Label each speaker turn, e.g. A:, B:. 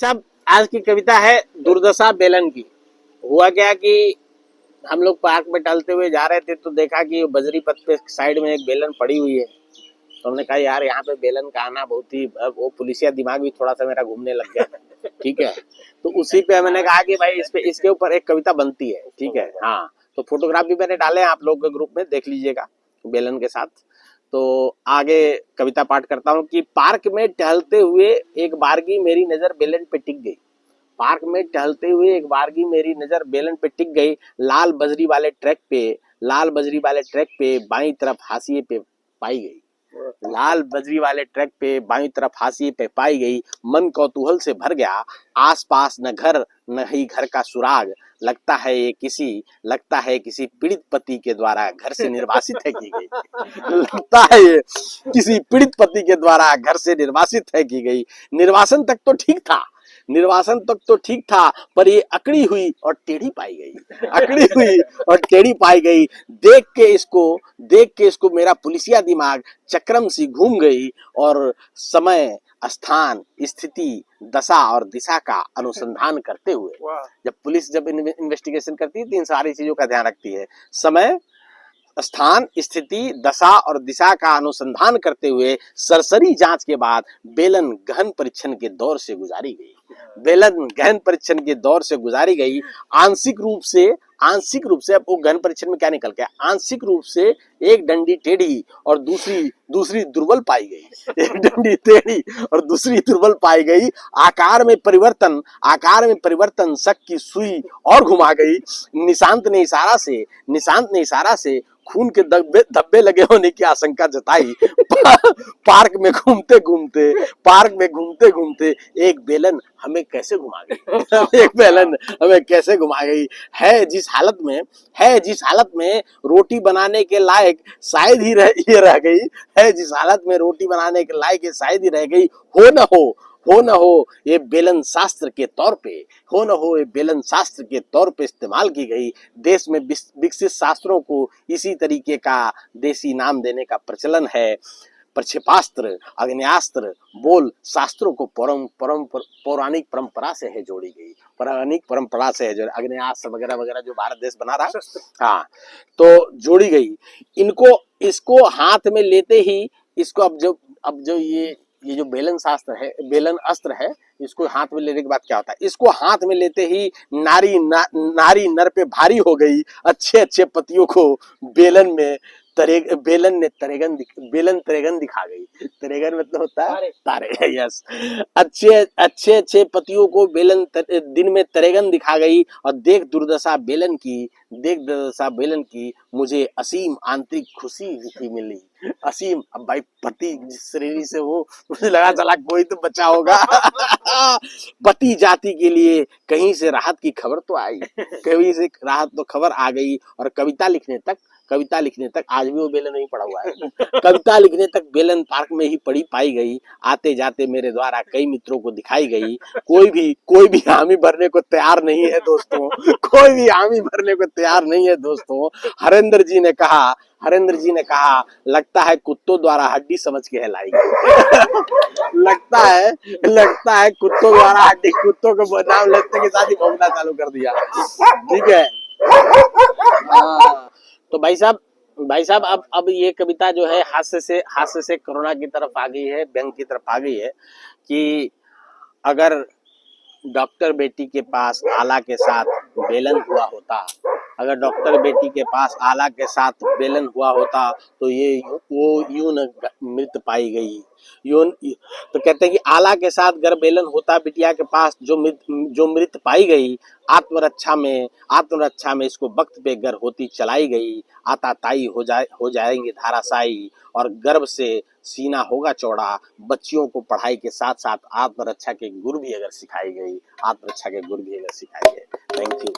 A: साहब आज की कविता है दुर्दशा बेलन की। हुआ क्या कि हम लोग पार्क में टहलते हुए जा रहे थे तो देखा कि बजरी पथ पे साइड में एक बेलन पड़ी हुई है। तो हमने कहा यार यहाँ पे बेलन का आना बहुत ही, वो पुलिसिया दिमाग भी थोड़ा सा मेरा घूमने लग गया। ठीक है, तो उसी पे मैंने कहा कि भाई इस पे इसके ऊपर एक कविता बनती है। ठीक है, हाँ, तो फोटोग्राफ भी मैंने डाले हैं आप लोग के ग्रुप में, देख लीजिएगा बेलन के साथ। तो आगे कविता पाठ करता हूँ कि पार्क में टहलते हुए एक बारगी मेरी नजर बेलन पे टिक गई। पार्क में टहलते हुए एक बारगी मेरी नजर बेलन पे टिक गई। लाल बजरी वाले ट्रैक पे बाईं तरफ हाशिए पे पाई गई। लाल बजरी वाले ट्रैक पे बाईं तरफ हाशिए पे पाई गई। मन कौतूहल से भर गया। आसपास न घर न ही घर का सुराग। लगता है किसी पीड़ित पति के द्वारा घर से निर्वासित है की गई। लगता है ये किसी पीड़ित पति के द्वारा घर से निर्वासित है की गई। निर्वासन तक तो ठीक था पर ये अकड़ी हुई और टेढ़ी पाई गई। देख के इसको मेरा पुलिसिया दिमाग चक्रम सी घूम गई और समय, स्थान, स्थिति, दशा और दिशा का अनुसंधान करते हुए, जब पुलिस इन्वेस्टिगेशन करती है तो इन सारी चीजों का ध्यान रखती है। समय, स्थान, स्थिति, दशा और दिशा का अनुसंधान करते हुए सरसरी जांच के बाद बेलन गहन परीक्षण के दौर से गुजारी गई। आंशिक रूप से अब वो गहन परीक्षण में क्या निकल गया, आंशिक रूप से एक डंडी टेढ़ी और दूसरी दुर्बल पाई गई। आकार में परिवर्तन शक की सुई और घुमा गई। निशांत ने इशारा से खून के धब्बे लगे होने की आशंका जताई। पार्क में घूमते एक बेलन हमें कैसे घुमा गई। है जिस हालत में रोटी बनाने के लायक शायद ही रह गई। हो न हो ये बेलन शास्त्र के तौर पे इस्तेमाल की गई। देश में विकसित शास्त्रों को इसी तरीके का देसी नाम देने का प्रचलन है। प्रक्षेपास्त्र, आग्नेयास्त्र, बोल शास्त्रों को पौराणिक परंपरा से है जोड़ी गई। आग्नेयास्त्र वगैरह वगैरह जो भारत देश बना रहा, हाँ, तो जोड़ी गई। इसको हाथ में लेते ही इसको अब जो ये जो बेलन अस्त्र है, इसको हाथ में लेने के बाद क्या होता है, इसको हाथ में लेते ही नारी नर पे भारी हो गई। अच्छे पतियों को बेलन तरेगन दिखा गई। तरेगन मतलब होता है तारे। यस, अच्छे पतियों को बेलन दिन में तरेगन दिखा गई। और देख दुर्दशा बेलन की मुझे असीम आंतरिक खुशी मिली। असीम, अब भाई पति जिस श्रेणी से हो, मुझे लगा चला कोई तो बचा होगा। पति जाति के लिए कहीं से राहत की खबर तो आई, खबर आ गई। और कविता लिखने तक आज भी वो बेलन नहीं पड़ा हुआ है। कविता लिखने तक बेलन पार्क में ही पड़ी पाई गई। आते जाते मेरे द्वारा कई मित्रों को दिखाई गई। कोई भी हामी भरने को तैयार नहीं है दोस्तों। हरेंद्र जी ने कहा लगता है कुत्तों द्वारा हड्डी समझ के हिलाई गई। लगता है कुत्तों द्वारा हड्डी, कुत्तों को नाम लेते के साथ ही भौंकना चालू कर दिया। ठीक है, तो भाई साहब अब ये कविता जो है हास्य से करुणा की तरफ आ गई है, व्यंग की तरफ आ गई है कि अगर डॉक्टर बेटी के पास आला के साथ बेलन हुआ होता, तो वो यूं न मृत पाई गई। तो कहते हैं कि आला के साथ अगर बेलन होता बिटिया के पास जो मृत पाई गई। आत्मरक्षा में इसको वक्त पे गर होती चलाई गई। आताताई हो जाएंगे धाराशायी और गर्भ से सीना होगा चौड़ा। बच्चियों को पढ़ाई के साथ साथ आत्मरक्षा के गुर भी अगर सिखाई गई। Thank you.